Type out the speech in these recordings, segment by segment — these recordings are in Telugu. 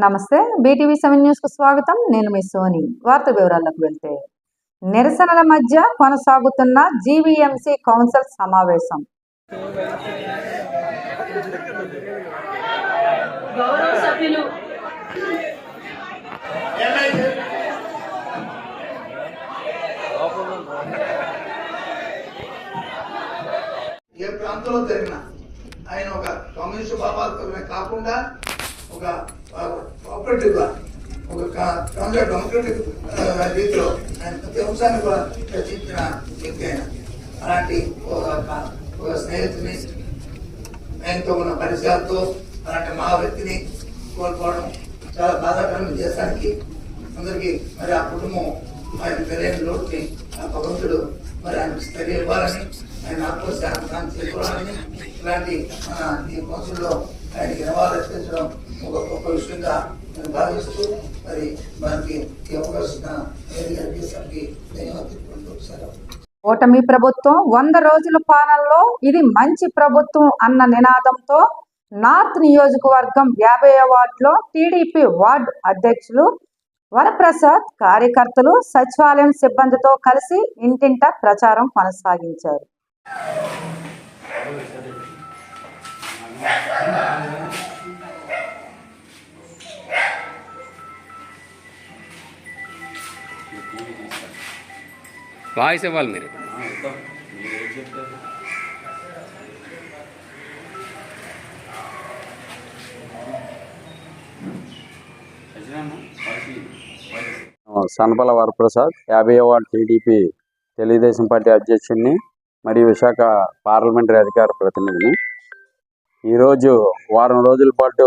నమస్తే BTV7 న్యూస్ కు స్వాగతం. నేను మీ సోని. వార్త వివరాలకు వెళ్తే నిరసనల మధ్య కొనసాగుతున్న జీవీఎంసీ కౌన్సిల్ సమావేశం. గౌరవ సభ్యులు ఏ ప్రాంతంలో జరిగిన ఆయన ఒక కమ్యూనిస్ట్ భావాలతో కాకుండా ఒక కోఆపరేటివ్ గా ఒక డెమోక్రటిక్ రీతిలో ఆయన ప్రతి అంశాన్ని కూడా చర్చించిన వ్యక్తి ఆయన. అలాంటి ఒక స్నేహితుని ఆయనతో ఉన్న పరిచయాలతో అలాంటి మా వ్యక్తిని కోల్పోవడం చాలా బాధాకరమైన దేశానికి అందరికీ. మరి ఆ కుటుంబం ఆయన తెలియని లోటుని ఆ భగవంతుడు మరి ఆయన స్థైర్యం ఇవ్వాలని, ఆయన ఆత్మశాంతి చేకూరాలని, ఇలాంటి మన ఈ కౌన్సిల్లో ఆయనకి నివాళులర్పించడం ఒక గొప్ప విషయంగా నేను భావిస్తూ మరి మనకి ఈ అవకాశం ధన్యవాదాలు. ఓటమి ప్రభుత్వం 100 రోజుల పాలనలో ఇది మంచి ప్రభుత్వం అన్న నినాదంతో నార్త్ నియోజకవర్గం 50వ వార్డులో టీడీపీ వార్డు అధ్యక్షులు వరప్రసాద్ కార్యకర్తలు సచివాలయం సిబ్బందితో కలిసి ఇంటింట ప్రచారం కొనసాగించారు. వాయిస్ ఇవ్వాలి మీరు. సనపల వరప్రసాద్ 50వ వార్డు టీడీపీ తెలుగుదేశం పార్టీ అధ్యక్షుడిని మరియు విశాఖ పార్లమెంటరీ అధికార ప్రతినిధిని. ఈరోజు వారం రోజుల పాటు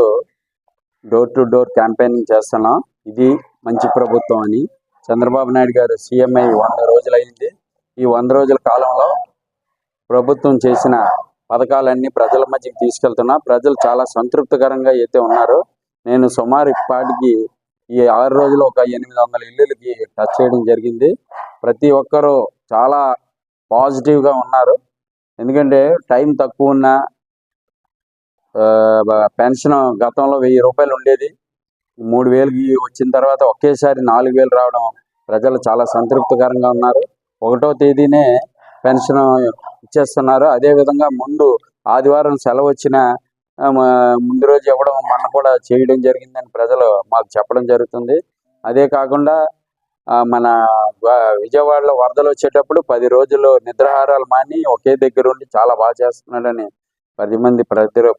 డోర్ టు డోర్ క్యాంపెయినింగ్ చేస్తున్నాం. ఇది మంచి ప్రభుత్వం అని. చంద్రబాబు నాయుడు గారు సీఎం అయ్యి 100 రోజులైంది. ఈ 100 రోజుల కాలంలో ప్రభుత్వం చేసిన పథకాలన్నీ ప్రజల మధ్యకి తీసుకెళ్తున్నా. ప్రజలు చాలా సంతృప్తికరంగా అయితే ఉన్నారు. నేను సుమారు ఇప్పటికి ఈ 6 రోజులు ఒక 800 ఇళ్ళకి టచ్ చేయడం జరిగింది. ప్రతి ఒక్కరూ చాలా పాజిటివ్గా ఉన్నారు. ఎందుకంటే టైం తక్కువ ఉన్న పెన్షన్ గతంలో 1000 రూపాయలు ఉండేది, 3000కి వచ్చిన తర్వాత ఒకేసారి 4000 రావడం ప్రజలు చాలా సంతృప్తికరంగా ఉన్నారు. 1వ తేదీనే పెన్షన్ ఇచ్చేస్తున్నారు. అదేవిధంగా ముందు ఆదివారం సెలవు వచ్చిన ముందు రోజు ఇవ్వడం మన కూడా చేయడం జరిగిందని ప్రజలు మాకు చెప్పడం జరుగుతుంది. అదే కాకుండా మన విజయవాడలో వరదలు వచ్చేటప్పుడు 10 రోజులు నిద్రాహారాలు మాని ఒకే దగ్గర ఉండి చాలా బాగా చేస్తున్నాడని 10 మంది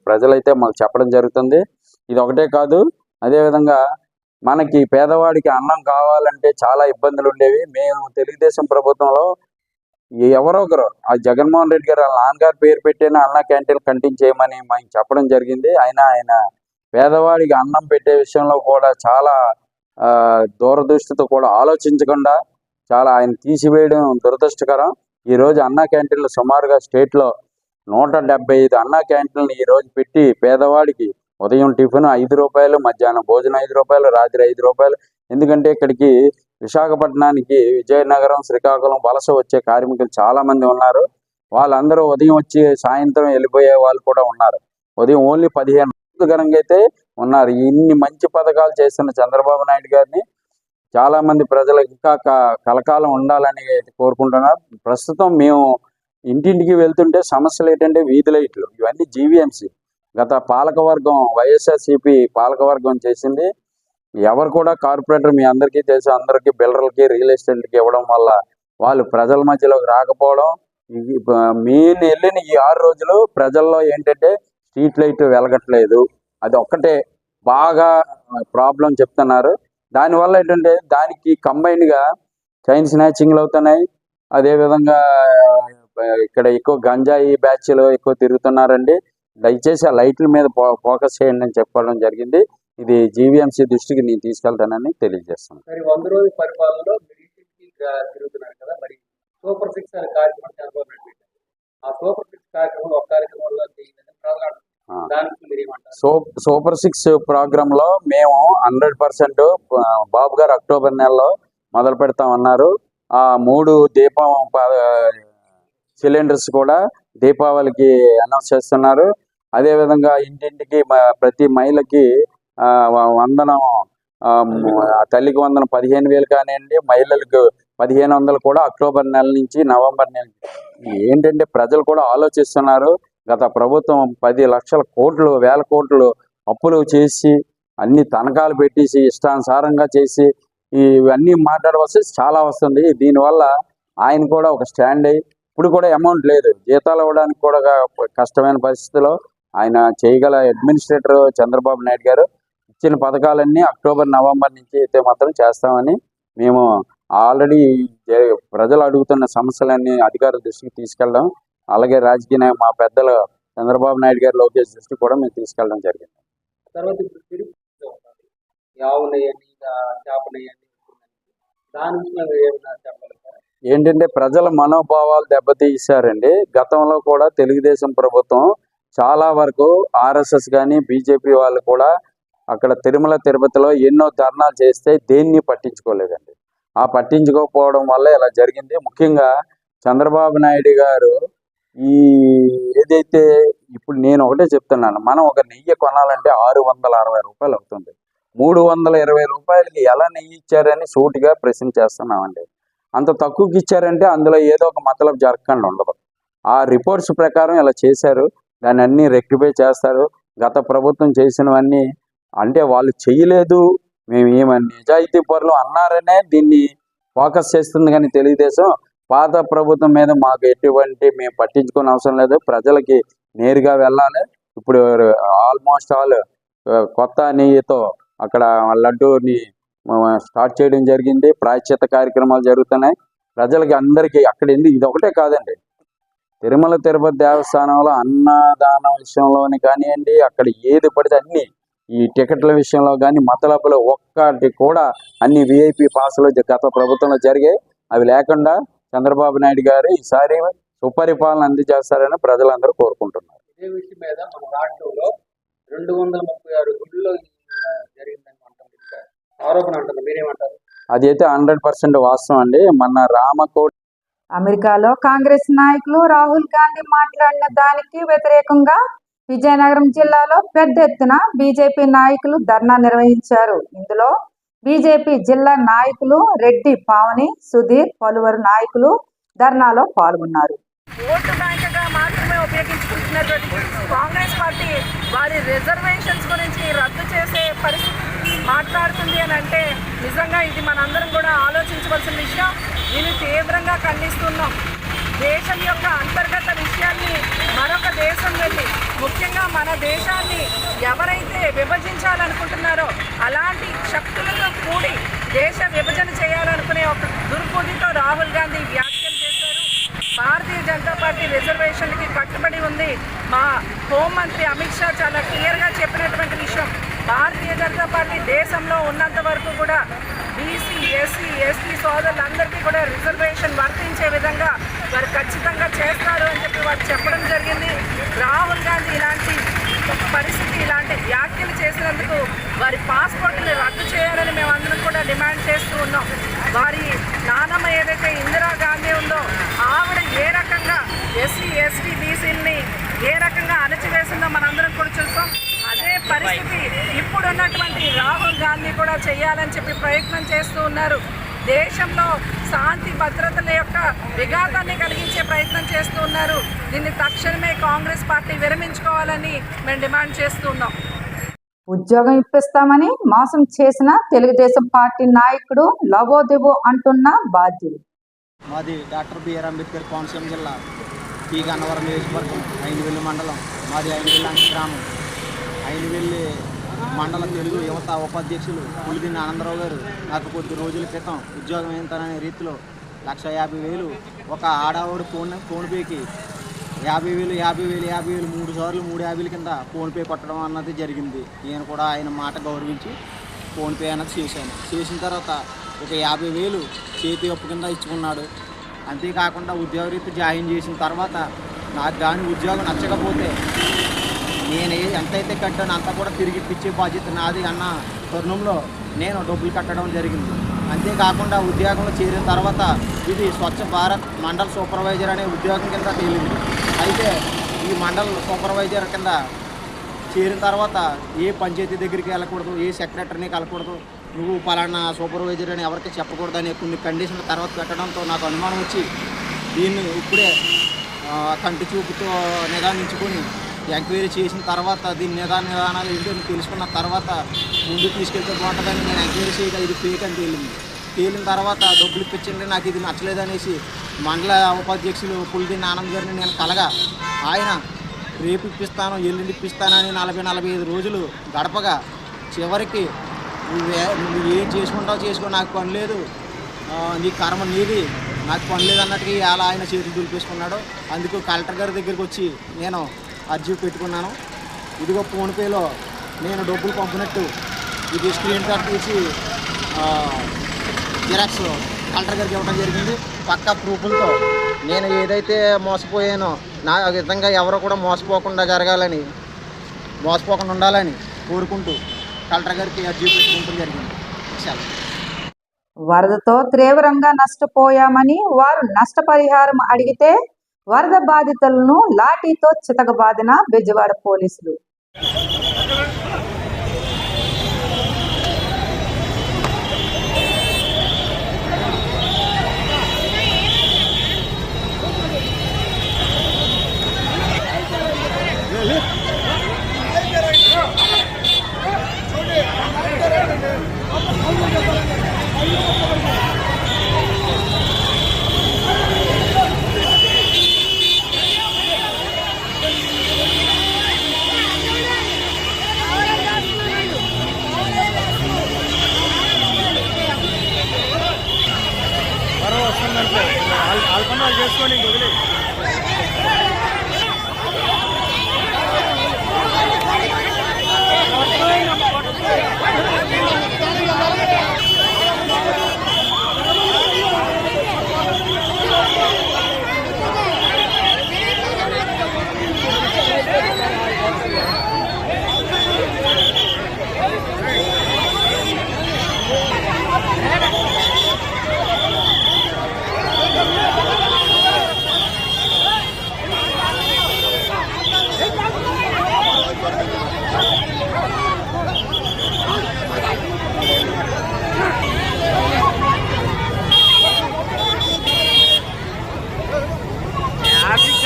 ప్రజలైతే మాకు చెప్పడం జరుగుతుంది. ఇది ఒకటే కాదు, అదేవిధంగా మనకి పేదవాడికి అన్నం కావాలంటే చాలా ఇబ్బందులు ఉండేవి. మేము తెలుగుదేశం ప్రభుత్వంలో ఎవరో ఒకరు ఆ జగన్మోహన్ రెడ్డి గారు వాళ్ళ నాన్నగారి పేరు పెట్టిన అన్న క్యాంటీన్ కంటిన్యూ చేయమని మాకు చెప్పడం జరిగింది. ఆయన పేదవాడికి అన్నం పెట్టే విషయంలో కూడా చాలా దూరదృష్టితో కూడా ఆలోచించకుండా చాలా ఆయన తీసివేయడం దురదృష్టకరం. ఈరోజు అన్నా క్యాంటీన్లు సుమారుగా స్టేట్లో 175 అన్నా క్యాంటీన్లు ఈరోజు పెట్టి పేదవాడికి ఉదయం టిఫిన్ 5 రూపాయలు, మధ్యాహ్నం భోజనం 5 రూపాయలు, రాత్రి 5 రూపాయలు. ఎందుకంటే ఇక్కడికి విశాఖపట్నానికి విజయనగరం, శ్రీకాకుళం వలస వచ్చే కార్మికులు చాలామంది ఉన్నారు. వాళ్ళందరూ ఉదయం వచ్చి సాయంత్రం వెళ్ళిపోయే వాళ్ళు కూడా ఉన్నారు. ఉదయం ఓన్లీ 15 రోజులుగా అయితే ఉన్నారు. ఇన్ని మంచి పథకాలు చేస్తున్న చంద్రబాబు నాయుడు గారిని చాలామంది ప్రజలు ఇంకా కలకాలం ఉండాలని కోరుకుంటున్నారు. ప్రస్తుతం మేము ఇంటింటికి వెళ్తుంటే సమస్యలు ఏంటంటే వీధి లైట్లు, ఇవన్నీ జీవీఎంసీ గత పాలకవర్గం వైఎస్ఆర్సీపీ పాలకవర్గం చేసింది. ఎవరు కూడా కార్పొరేటర్ మీ అందరికీ తెలుసు, అందరికీ బిల్డర్లకి రియల్ ఎస్టేట్కి ఇవ్వడం వల్ల వాళ్ళు ప్రజల మధ్యలోకి రాకపోవడం. మెయిన్ వెళ్ళిన ఈ 6 రోజులు ప్రజల్లో ఏంటంటే స్ట్రీట్ లైట్ వెలగట్లేదు, అది ఒక్కటే బాగా ప్రాబ్లం చెప్తున్నారు. దానివల్ల ఏంటంటే దానికి కంబైన్డ్గా చైన్ స్నాచింగ్లు అవుతున్నాయి. అదేవిధంగా ఇక్కడ ఎక్కువ గంజాయి బ్యాచ్లు ఎక్కువ తిరుగుతున్నారండి. దయచేసి ఆ లైట్ల మీద ఫోకస్ చేయండి అని చెప్పడం జరిగింది. ఇది జీవీఎంసీ దృష్టికి నేను తీసుకెళ్తానని తెలియజేస్తాను. మరి 100 రోజుల పరిపాలనలో తిరుగుతున్నారు కదా, మరి సూపర్ 6 అనే కార్యక్రమం చంద్రబాబు నాయుడు పెట్టారు. ఆ సూపర్ 6 కార్యక్రమం ఒక కార్యక్రమంలో సూపర్ 6 ప్రోగ్రామ్ లో మేము 100% బాబు గారు అక్టోబర్ నెలలో మొదలు పెడతామన్నారు. ఆ 3 దీపం సిలిండర్స్ కూడా దీపావళికి అనౌన్స్ చేస్తున్నారు. అదేవిధంగా ఇంటింటికి ప్రతి మహిళకి వందనం తల్లికి వందనం 15,000 కానివ్వండి, మహిళలకు 1,500 కూడా అక్టోబర్ నెల నుంచి నవంబర్ నెల. ఏంటంటే ప్రజలు కూడా ఆలోచిస్తున్నారు. గత ప్రభుత్వం 10 లక్షల కోట్లు, వేల కోట్లు అప్పులు చేసి అన్ని తనఖాలు పెట్టేసి ఇష్టానుసారంగా చేసి ఇవన్నీ మాట్లాడవలసి చాలా వస్తుంది. దీనివల్ల ఆయన కూడా ఒక స్టాండ్ అయ్యి ఇప్పుడు కూడా అమౌంట్ లేదు, జీతాలు ఇవ్వడానికి కూడా కష్టమైన పరిస్థితిలో ఆయన చేయగల అడ్మినిస్ట్రేటర్ చంద్రబాబు నాయుడు గారు ఇచ్చిన పథకాలన్నీ అక్టోబర్ నవంబర్ నుంచి అయితే మాత్రం చేస్తామని మేము ఆల్రెడీ ప్రజలు అడుగుతున్న సమస్యలన్నీ అధికారుల దృష్టికి తీసుకెళ్ళడం, అలాగే రాజకీయ మా పెద్దలు చంద్రబాబు నాయుడు గారు, లోకేష్ దృష్టికి కూడా మేము తీసుకెళ్ళడం జరిగింది. తర్వాత ఇప్పుడు తిరుపతిలో ఉన్నది యావునయ్యని చేపనయ్యని దాని నుంచి ఏమైనా చెప్పగలుగుతారా? ఏంటంటే ప్రజల మనోభావాలు దెబ్బతీశారండి. గతంలో కూడా తెలుగుదేశం ప్రభుత్వం చాలా వరకు ఆర్ఎస్ఎస్ కానీ బీజేపీ వాళ్ళు కూడా అక్కడ తిరుమల తిరుపతిలో ఎన్నో ధర్నాలు చేస్తే దేన్ని పట్టించుకోలేదండి. ఆ పట్టించుకోకపోవడం వల్ల ఇలా జరిగింది. ముఖ్యంగా చంద్రబాబు నాయుడు గారు ఏదైతే ఇప్పుడు నేను ఒకటే చెప్తున్నాను, మనం ఒక నెయ్యి కొనాలంటే 660 రూపాయలు అవుతుంది. 320 రూపాయలకి ఎలా నెయ్యి ఇచ్చారని సూటిగా ప్రశ్న చేస్తున్నామండి. అంత తక్కువకి ఇచ్చారంటే అందులో ఏదో ఒక మతలబు జరగకుండా ఉండదు. ఆ రిపోర్ట్స్ ప్రకారం ఇలా చేశారు, దాన్ని అన్నీ రెక్టిఫై చేస్తారు. గత ప్రభుత్వం చేసినవన్నీ అంటే వాళ్ళు చేయలేదు, మేము ఏమని నిజాయితీ పరులు అన్నారనే దీన్ని ఫోకస్ చేస్తుంది. కానీ తెలుగుదేశం పాత ప్రభుత్వం మీద మాకు ఎటువంటి మేము పట్టించుకునే అవసరం లేదు, ప్రజలకి నేరుగా వెళ్ళాలి. ఇప్పుడు ఆల్మోస్ట్ ఆల్ కొత్త నెయ్యితో అక్కడ లడ్డూని స్టార్ట్ చేయడం జరిగింది. ప్రాయశ్చిత్త కార్యక్రమాలు జరుగుతున్నాయి. ప్రజలకి అందరికీ అక్కడ ఇది ఒకటే కాదండి, తిరుమల తిరుపతి దేవస్థానంలో అన్నదానం విషయంలోని కానివ్వండి, అక్కడ ఏది పడితే అన్ని ఈ టికెట్ల విషయంలో కానీ మతలబులు ఒక్కటి కూడా అన్ని విఐపి పాసులు గత ప్రభుత్వంలో జరిగాయి. అవి లేకుండా చంద్రబాబు నాయుడు గారు ఈసారి సుపరిపాలన అందజేస్తారని ప్రజలందరూ కోరుకుంటున్నారు. ఇదే విషయం మీద మన రాష్ట్రంలో 236 గుళ్ళలో జరిగిందని ఆరోపణ అంటారు, మీరేమంటారు? అది అయితే 100% వాస్తవం అండి. మన రామకోటి అమెరికాలో కాంగ్రెస్ నాయకులు రాహుల్ గాంధీ మాట్లాడిన దానికి వ్యతిరేకంగా విజయనగరం జిల్లాలో పెద్ద ఎత్తున బీజేపీ నాయకులు ధర్నా నిర్వహించారు. ఇందులో బీజేపీ జిల్లా నాయకులు రెడ్డి పావని, సుధీర్, పలువురు నాయకులు ధర్నాలో పాల్గొన్నారు. ఓటు బ్యాంకుగా మాత్రమే ఉపయోగించుకుంటున్నటువంటి కాంగ్రెస్ పార్టీ వారి రిజర్వేషన్స్ గురించి రద్దు చేసే పరిస్థితి మాట్లాడుతుంది అని అంటే నిజంగా ఇది మనందరం కూడా ఆలోచించవలసిన విషయం. దీన్ని తీవ్రంగా ఖండిస్తున్నాం. దేశం యొక్క అంతర్గత విషయాన్ని మరొక దేశం వెళ్ళి, ముఖ్యంగా మన దేశాన్ని ఎవరైతే విభజించాలనుకుంటున్నారో అలాంటి శక్తులతో కూడి దేశ విభజన చేయాలనుకునే ఒక దుర్బుద్ధితో రాహుల్ గాంధీ వ్యాఖ్యలు చేశారు. భారతీయ జనతా పార్టీ రిజర్వేషన్కి కట్టుబడి ఉంది. మా హోంమంత్రి అమిత్ షా చాలా క్లియర్గా చెప్పినటువంటి విషయం, భారతీయ జనతా పార్టీ దేశంలో ఉన్నంత వరకు కూడా బీసీ, ఎస్సీ, ఎస్టీ సోదరులందరికీ కూడా రిజర్వేషన్ వర్తించే విధంగా వారు ఖచ్చితంగా చేస్తారు అని చెప్పి వారు చెప్పడం జరిగింది. రాహుల్ గాంధీ ఇలాంటి పరిస్థితి, ఇలాంటి వ్యాఖ్యలు చేసినందుకు వారి పాస్పోర్ట్ని రద్దు చేయాలని మేమందరం కూడా డిమాండ్ చేస్తూ ఉన్నాం. వారి నానమ్మ ఏదైతే ఇందిరాగాంధీ ఉందో ఆవిడ ఏ రకంగా ఎస్సీ, ఎస్టీ, బీసీలని ఏ రకంగా అణచివేసిందో మనందరం కూడా చూస్తాం. అదే పరిస్థితి ఇప్పుడున్నటువంటి రాహుల్ గాంధీ కూడా చేయాలని చెప్పి ప్రయత్నం చేస్తూ ఉన్నారు. దేశంలో శాంతి భద్రతల యొక్క విఘాతాన్ని కలిగించే ప్రయత్నం చేస్తూ ఉన్నారు. దీన్ని తక్షణమే కాంగ్రెస్ పార్టీ విరమించుకోవాలని మేము డిమాండ్ చేస్తున్నాం. ఉద్యోగం ఇప్పిస్తామని మోసం చేసిన తెలుగుదేశం పార్టీ నాయకుడు లబోదిబో అంటున్న బాధ్యులు. మాది డాక్టర్ బిఆర్ అంబేద్కర్ కోనసీమ జిల్లా పి గన్నవరం నియోజకవర్గం ఐనవెల్లి మండలం. మాది ఐనవెల్లి అంటే గ్రామం. ఐనవెల్లి మండల తెలుగు యువత ఉపాధ్యక్షులు పులిదిన్న ఆనందరావు గారు నాకు కొద్ది రోజుల క్రితం ఉద్యోగం ఏంటనే రీతిలో 1,50,000 ఒక ఆడవాడు ఫోన్పేకి 50,000 3 సార్లు 350,000 కింద ఫోన్పే కొట్టడం అన్నది జరిగింది. నేను కూడా ఆయన మాట గౌరవించి ఫోన్పే అన్నది చేశాను. చేసిన తర్వాత ఒక 50,000 చేతి అప్పు కింద ఇచ్చుకున్నాడు. అంతేకాకుండా ఉద్యోగరీత్యా జాయిన్ చేసిన తర్వాత నాకు కానీ ఉద్యోగం నచ్చకపోతే నేను ఎంతైతే కట్టానో అంతా కూడా తిరిగి ఇప్పించే బాధ్యత నాది అన్న తరుణంలో నేను డబ్బులు కట్టడం జరిగింది. అంతేకాకుండా ఉద్యోగంలో చేరిన తర్వాత ఇది స్వచ్ఛ భారత్ మండల సూపర్వైజర్ అనే ఉద్యోగం కింద తేలింది. అయితే ఈ మండల సూపర్వైజర్ కింద చేరిన తర్వాత ఏ పంచాయతీ దగ్గరికి వెళ్ళకూడదు, ఏ సెక్రటరీని కలకూడదు, నువ్వు పలానా సూపర్వైజర్ అని ఎవరికి చెప్పకూడదు అనే కొన్ని కండిషన్ల తర్వాత పెట్టడంతో నాకు అనుమానం వచ్చి దీన్ని ఇప్పుడే కంటి చూపుతో నిదానించుకొని ఎంక్వైరీ చేసిన తర్వాత దీని నిదానాలు ఏంటని తెలుసుకున్న తర్వాత ముందుకు తీసుకెళ్తే బాగుంటుందని నేను ఎంక్వైరీ చేయగా ఇది ఫేక్ అని తేలిన తర్వాత డబ్బులు ఇప్పించండి, నాకు ఇది నచ్చలేదు అనేసి మండల ఉపాధ్యక్షులు పులిదిన్న ఆనంద్ గారిని నేను కలగా ఆయన రేపు ఇప్పిస్తాను, ఎల్లుండి ఇప్పిస్తానని 40-45 రోజులు గడపగా చివరికి నువ్వు ఏం చేసుకుంటావు చేసుకో, నాకు పని లేదు, నీ కర్మ నీది, నాకు పని లేదు అన్నట్టుగా అలా ఆయన చేతులు దులిపేసుకున్నాడు. అందుకు కలెక్టర్ గారి దగ్గరికి వచ్చి నేను అర్జీ పెట్టుకున్నాను. ఇదిగో ఫోన్పేలో నేను డబ్బులు పంపినట్టు ఇది స్క్రీన్ షాట్ తీసి జిరాక్స్ కలెక్టర్ గారికి ఇవ్వడం జరిగింది. పక్కా ప్రూఫ్లతో నేను ఏదైతే మోసపోయానో నా విధంగా ఎవరు కూడా మోసపోకుండా జరగాలని, మోసపోకుండా ఉండాలని కోరుకుంటూ కలెక్టర్ గారికి అర్జీ పెట్టుకుంటూ జరిగింది. చాలా వరదతో తీవ్రంగా నష్టపోయామని వారు నష్టపరిహారం అడిగితే వరద బాధితులను లాఠీతో చితకబాదిన బెజవాడ పోలీసులు.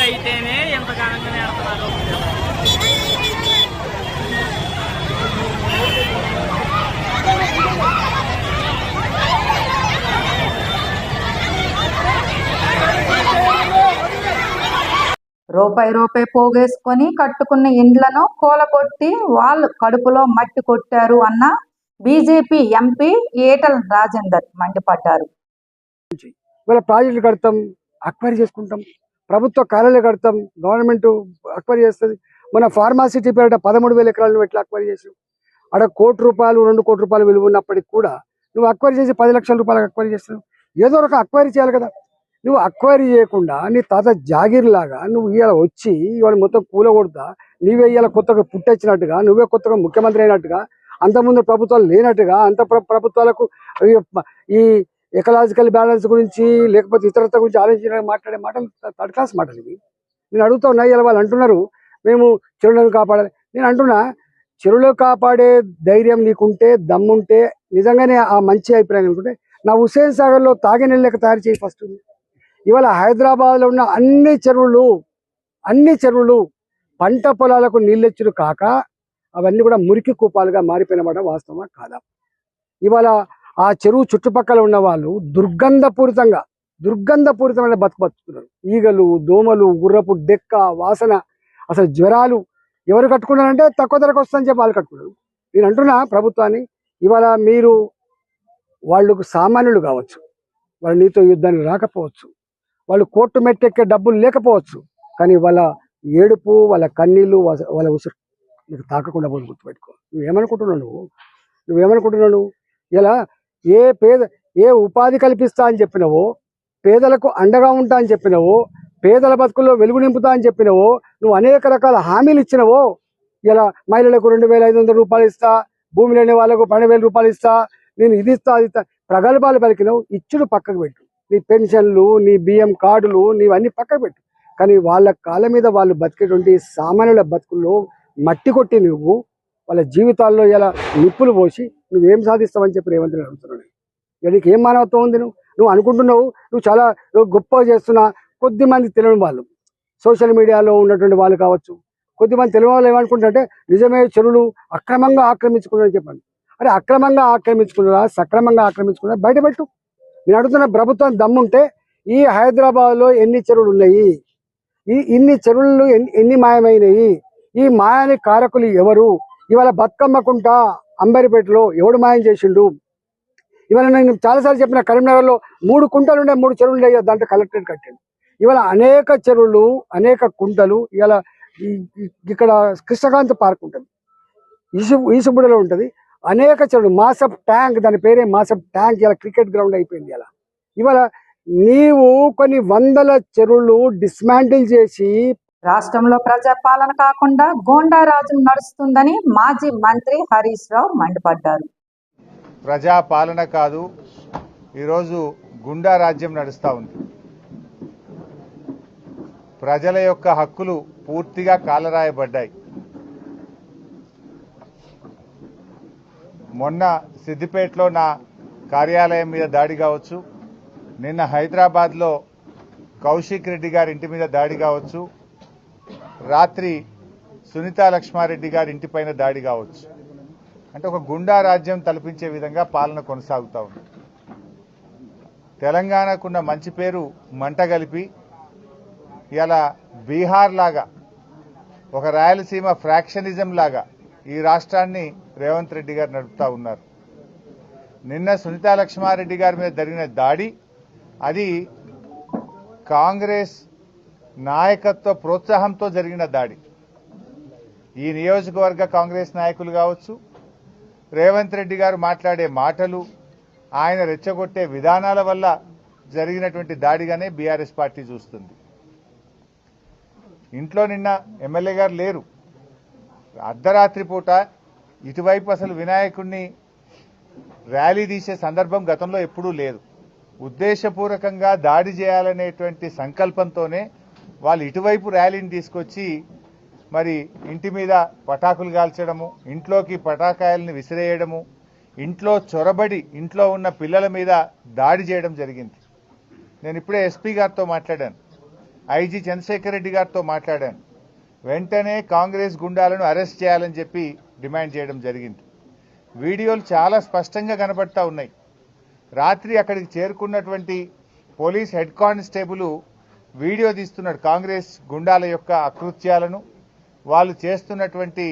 అయితేనే ఎంతగానో నేడుతున్నారు. రూపాయి పోగేసుకొని కట్టుకున్న ఇండ్లను కూలగొట్టి వాళ్ళు కడుపులో మట్టి కొట్టారు అన్న బీజేపీ ఎంపీ ఈటల రాజేందర్ మండిపడ్డారు. ఇవాళ ప్రాజెక్టులు కడతాం, అక్వైరీ చేసుకుంటాం, ప్రభుత్వ కార్యాలయాలు కడతాం, గవర్నమెంట్ అక్వైరీ చేస్తుంది. మన ఫార్మాసిటీ పేరిట 13,000 ఎకరాలను ఎట్లా అక్వైరీ చేసావు? అక్కడ ₹1 కోటి, ₹2 కోట్ల విలువ ఉన్నప్పటికీ కూడా నువ్వు అక్వైరీ చేసి 10 లక్షల రూపాయలకు అక్వైరీ చేస్తున్నావు. ఏదో ఒక అక్వైరీ చేయాలి కదా. నువ్వు అక్వైరీ చేయకుండా నీ తాత జాగీర్ లాగా నువ్వు ఇవాళ వచ్చి ఇవాళ మొత్తం కూలగొడతా, నీవే ఇవాళ కొత్తగా పుట్టొచ్చినట్టుగా, నువ్వే కొత్తగా ముఖ్యమంత్రి అయినట్టుగా, అంతకుముందు ప్రభుత్వాలు లేనట్టుగా, ప్రభుత్వాలకు ఈ ఎకలాజికల్ బ్యాలెన్స్ గురించి లేకపోతే ఇతరత్వ గురించి ఆలోచించడానికి మాట్లాడే మాటలు థర్డ్ క్లాస్ మాటలు ఇవి. నేను అడుగుతా ఉన్నా, ఇలా వాళ్ళు అంటున్నారు మేము చెరువులను కాపాడాలి. నేను అంటున్నా, చెరువులు కాపాడే ధైర్యం నీకుంటే, దమ్ముంటే, నిజంగానే ఆ మంచి అభిప్రాయం అనుకుంటే నా హుస్సేన్ సాగర్లో తాగే నీళ్ళు లెక్క తయారు చేయి ఫస్ట్. ఇవాళ హైదరాబాద్లో ఉన్న అన్ని చెరువులు పంట పొలాలకు నీళ్ళెచ్చుడు కాక అవన్నీ కూడా మురికి కూపాలుగా మారిపోయినమాట వాస్తవమా కాదా? ఇవాళ ఆ చెరువు చుట్టుపక్కల ఉన్న వాళ్ళు దుర్గంధపూరితమైన బతుకుతున్నారు. ఈగలు, దోమలు, గుర్రపు డెక్క వాసన, అసలు జ్వరాలు. ఎవరు కట్టుకున్నారంటే తక్కువ ధరకు వస్తుందని చెప్పి వాళ్ళు కట్టుకున్నారు. నేను అంటున్నా ప్రభుత్వాన్ని, ఇవాళ మీరు వాళ్ళకు సామాన్యులు కావచ్చు, వాళ్ళు నీతో యుద్ధానికి రాకపోవచ్చు, వాళ్ళు కోర్టు మెట్టెక్కే డబ్బులు లేకపోవచ్చు, కానీ వాళ్ళ ఏడుపు, వాళ్ళ కన్నీళ్ళు, వాళ్ళ ఉసురు నీకు తాకకుండా పోయి గుర్తుపెట్టుకో. నువ్వేమనుకుంటున్నావు? ఇలా ఏ ఉపాధి కల్పిస్తా అని చెప్పినవో, పేదలకు అండగా ఉంటా అని చెప్పినవో, పేదల బతుకుల్లో వెలుగు నింపుతా అని చెప్పినవో, నువ్వు అనేక రకాల హామీలు ఇచ్చినవో, ఇలా మహిళలకు 2,500 రూపాయలు ఇస్తా, భూమి లేని వాళ్ళకు 12,000 రూపాయలు ఇస్తా, నేను ఇది ఇస్తా అది ఇస్తా ప్రగల్భాలు పలికినావు. ఇచ్చుడు పక్కకు పెట్టు, నీ పెన్షన్లు, నీ బియ్యం కార్డులు, నీవన్నీ పక్కకు పెట్టు. కానీ వాళ్ళ కాళ్ళ మీద వాళ్ళు బతికేటువంటి సామాన్యుల బతుకుల్లో మట్టి కొట్టి నువ్వు వాళ్ళ జీవితాల్లో ఇలా నిప్పులు పోసి నువ్వేం సాధిస్తావని చెప్పి రేవంత్ రెడ్డి అడుగుతున్నాను. ఇక నీకు ఏం మానవత్వం ఉంది? నువ్వు అనుకుంటున్నావు నువ్వు చాలా గొప్పగా చేస్తున్నా. కొద్దిమంది తెలియని వాళ్ళు సోషల్ మీడియాలో ఉన్నటువంటి వాళ్ళు కావచ్చు, కొద్దిమంది తెలియని వాళ్ళు ఏమనుకుంటారంటే నిజమే చెరువులు అక్రమంగా ఆక్రమించుకున్నారని చెప్పండి. అరే అక్రమంగా ఆక్రమించుకున్నారా సక్రమంగా ఆక్రమించుకున్నారా బయటపెట్టు. నేను అడుగుతున్న ప్రభుత్వం దమ్ముంటే ఈ హైదరాబాద్లో ఎన్ని చెరువులు ఉన్నాయి, ఇన్ని చెరువులు ఎన్ని మాయమైనవి, ఈ మాయాని కారకులు ఎవరు? ఇవాళ బతుకమ్మకుంట అంబరిపేటలో ఎవడు మాయం చేసిండు? ఇవాళ నేను చాలాసార్లు చెప్పిన కరీంనగర్లో 3 కుంటలు ఉండే 3 చెరువులు ఉండే, దాంట్లో కలెక్టరేట్ కట్టాడు. ఇవాళ అనేక చెరువులు అనేక కుంటలు. ఇవాళ ఇక్కడ కృష్ణకాంత్ పార్క్ ఉంటుంది, ఈసుబుడలో ఉంటుంది, అనేక చెరువులు. మాసప్ ట్యాంక్, దాని పేరే మాసప్ ట్యాంక్, ఇలా క్రికెట్ గ్రౌండ్ అయిపోయింది. ఇలా ఇవాళ నీవు కొన్ని వందల చెరువులు డిస్మాంటిల్ చేసి రాష్ట్రంలో ప్రజాపాలన కాకుండా గోండా రాజ్యం నడుస్తుందని మాజీ మంత్రి హరీష్ రావు మండిపడ్డారు. ప్రజాపాలన కాదు, ఈరోజు గుండా రాజ్యం నడుస్తూ ఉంది. ప్రజల యొక్క హక్కులు పూర్తిగా కాలరాయబడ్డాయి. మొన్న సిద్దిపేటలో నా కార్యాలయం మీద దాడి కావచ్చు, నిన్న హైదరాబాద్లో కౌశిక్ రెడ్డి గారి ఇంటి మీద దాడి కావచ్చు, రాత్రి సునీతా లక్ష్మారెడ్డి గారి ఇంటిపైన దాడి కావచ్చు. అంటే ఒక గుండా రాజ్యం తలపించే విధంగా పాలన కొనసాగుతూ ఉంది. తెలంగాణకున్న మంచి పేరు మంటగలిపి ఇలా బీహార్ లాగా, ఒక రాయలసీమ ఫ్రాక్షనిజం లాగా ఈ రాష్ట్రాన్ని రేవంత్ రెడ్డి గారు నడుపుతూ ఉన్నారు. నిన్న సునీతా లక్ష్మారెడ్డి గారి మీద జరిగిన దాడి అది కాంగ్రెస్ నాయకత్వ ప్రోత్సాహంతో జరిగిన దాడి. ఈ నియోజకవర్గ కాంగ్రెస్ నాయకులు కావచ్చు, రేవంత్ రెడ్డి గారు మాట్లాడే మాటలు, ఆయన రెచ్చగొట్టే విధానాల వల్ల జరిగినటువంటి దాడిగానే బీఆర్ఎస్ పార్టీ చూస్తుంది. ఇంట్లో నిన్న ఎమ్మెల్యే గారు లేరు. అర్ధరాత్రి పూట ఇటువైపు అసలు వినాయకుడిని ర్యాలీ తీసే సందర్భం గతంలో ఎప్పుడూ లేదు. ఉద్దేశపూర్వకంగా దాడి చేయాలనేటువంటి సంకల్పంతోనే వాళ్ళు ఇటువైపు ర్యాలీని తీసుకొచ్చి మరి ఇంటి మీద పటాకులు కాల్చడము, ఇంట్లోకి పటాకాయల్ని విసిరేయడము, ఇంట్లో చొరబడి ఇంట్లో ఉన్న పిల్లల మీద దాడి చేయడం జరిగింది. నేను ఇప్పుడే ఎస్పీ గారితో మాట్లాడాను, ఐజీ చంద్రశేఖర్ రెడ్డి గారితో మాట్లాడాను. వెంటనే కాంగ్రెస్ గుండాలను అరెస్ట్ చేయాలని చెప్పి డిమాండ్ చేయడం జరిగింది. వీడియోలు చాలా స్పష్టంగా కనబడతా ఉన్నాయి. రాత్రి అక్కడికి చేరుకున్నటువంటి పోలీస్ హెడ్ కానిస్టేబుల్ వీడియో తీస్తున్నాడు కాంగ్రెస్ గుండాల యొక్క అకృత్యాలను, వాళ్ళు చేస్తున్నటువంటి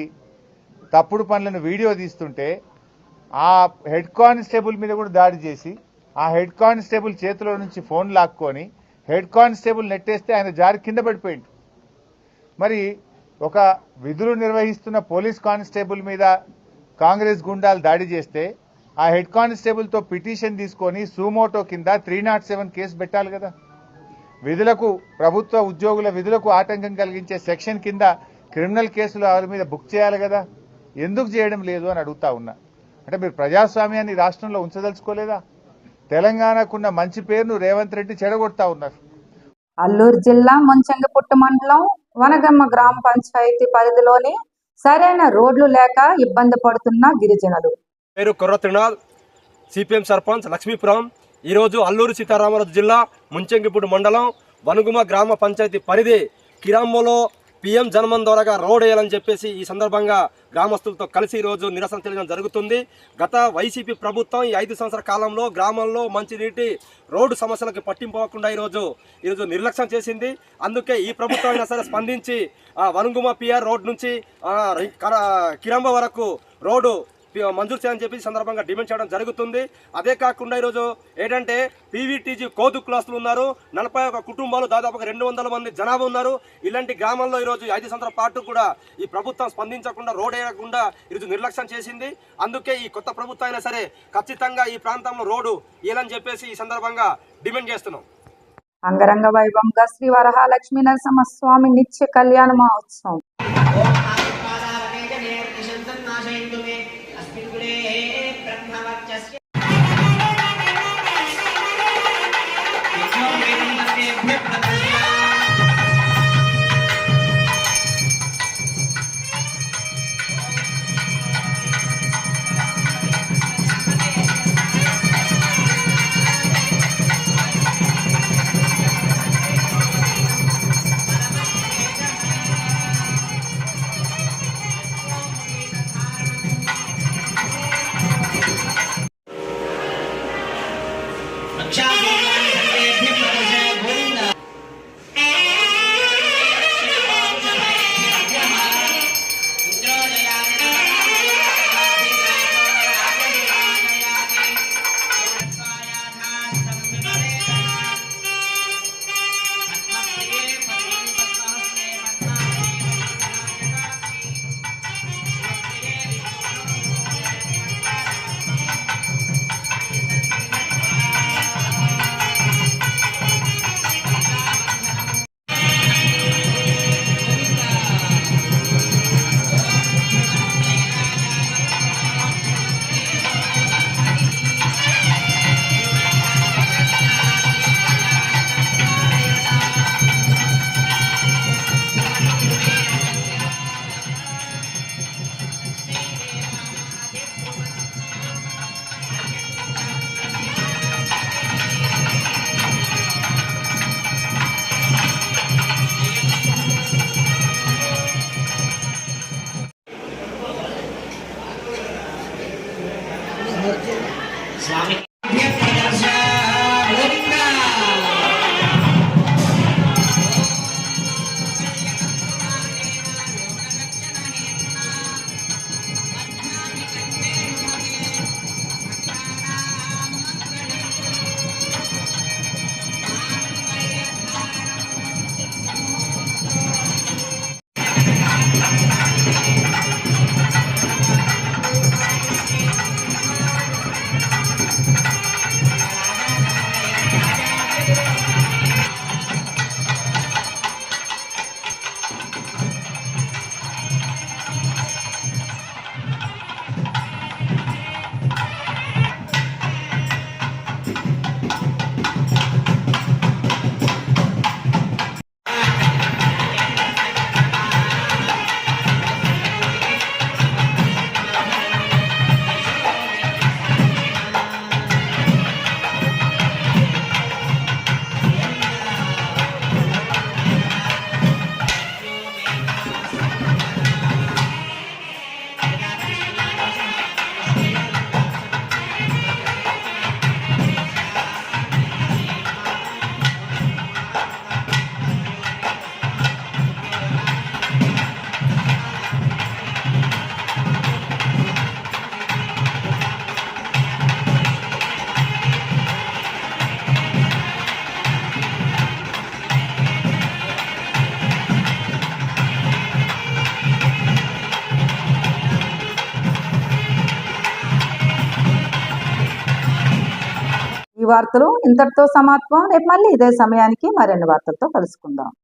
తప్పుడు పనులను వీడియో తీస్తుంటే ఆ హెడ్ కానిస్టేబుల్ మీద కూడా దాడి చేసి ఆ హెడ్ కానిస్టేబుల్ చేతిలో నుంచి ఫోన్ లాక్కొని హెడ్ కానిస్టేబుల్ నెట్టేస్తే ఆయన జారి కింద పడిపోయింది. మరి ఒక విధులు నిర్వహిస్తున్న పోలీస్ కానిస్టేబుల్ మీద కాంగ్రెస్ గుండాలు దాడి చేస్తే ఆ హెడ్ కానిస్టేబుల్తో పిటిషన్ తీసుకొని సూమోటో కింద 307 కేసు పెట్టాలి కదా. విధులకు, ప్రభుత్వ ఉద్యోగుల విధులకు ఆటంకం కలిగించే సెక్షన్ కింద క్రిమినల్ కేసులు వాళ్ళ మీద బుక్ చేయాలి కదా. ఎందుకు చేయడం లేదు అని అడుగుతా ఉన్నా. అంటే మీరు ప్రజాస్వామ్యాన్ని రాష్ట్రంలో ఉంచదలుచుకోలేదా? తెలంగాణకున్న మంచి పేరును రేవంత్ రెడ్డి చెడగొడతా ఉన్నారు. అల్లూరు జిల్లా ముంచంగిపుట్టు మండలం వనగమ్మ గ్రామ పంచాయతీ పరిధిలోని సరైన రోడ్లు లేక ఇబ్బంది పడుతున్న గిరిజనులు. పేరు కుర్ర త్రినాథ్, సిపిఎం సర్పంచ్ లక్ష్మీపురం. ఈరోజు అల్లూరు సీతారామరాజు జిల్లా ముంచంగిపుట్టు మండలం వనుగుమ గ్రామ పంచాయతీ పరిధి కిరాంబోలో పిఎం జన్మన్ ద్వారాగా రోడ్ వేయాలని చెప్పేసి ఈ సందర్భంగా గ్రామస్తులతో కలిసి ఈరోజు నిరసన తెలియడం జరుగుతుంది. గత వైసీపీ ప్రభుత్వం ఈ 5 సంవత్సరాల కాలంలో గ్రామాల్లో మంచినీటి రోడ్డు సమస్యలకు పట్టింపకుండా ఈరోజు నిర్లక్ష్యం చేసింది. అందుకే ఈ ప్రభుత్వం అయినా సరే స్పందించి వనుగుమ పిఆర్ రోడ్ నుంచి కిరాంబ వరకు రోడ్డు మంజూరు చేయాలని చెప్పి సందర్భంగా డిమాండ్ చేయడం జరుగుతుంది. అదే కాకుండా ఈరోజు ఏంటంటే పీవీటీజీ కోదు కులస్తులు ఉన్నారు, 41 కుటుంబాలు, దాదాపుగా 200 మంది జనాభా ఉన్నారు. ఇలాంటి గ్రామాల్లో ఈరోజు 5 సంవత్సరాల పాటు కూడా ఈ ప్రభుత్వం స్పందించకుండా రోడ్ వేయకుండా ఈరోజు నిర్లక్ష్యం చేసింది. అందుకే ఈ కొత్త ప్రభుత్వం అయినా సరే ఖచ్చితంగా ఈ ప్రాంతంలో రోడ్డు వేయాలని చెప్పేసి ఈ సందర్భంగా డిమాండ్ చేస్తున్నాం. అంగరంగ వైభవంగా శ్రీ వరహాలక్ష్మీ నరసింహ స్వామి నిత్య కళ్యాణ మహోత్సవం. ఈ వార్తలు ఇంతటితో సమాప్తం. రేపు మళ్ళీ ఇదే సమయానికి మరిన్ని వార్తలతో కలుసుకుందాం.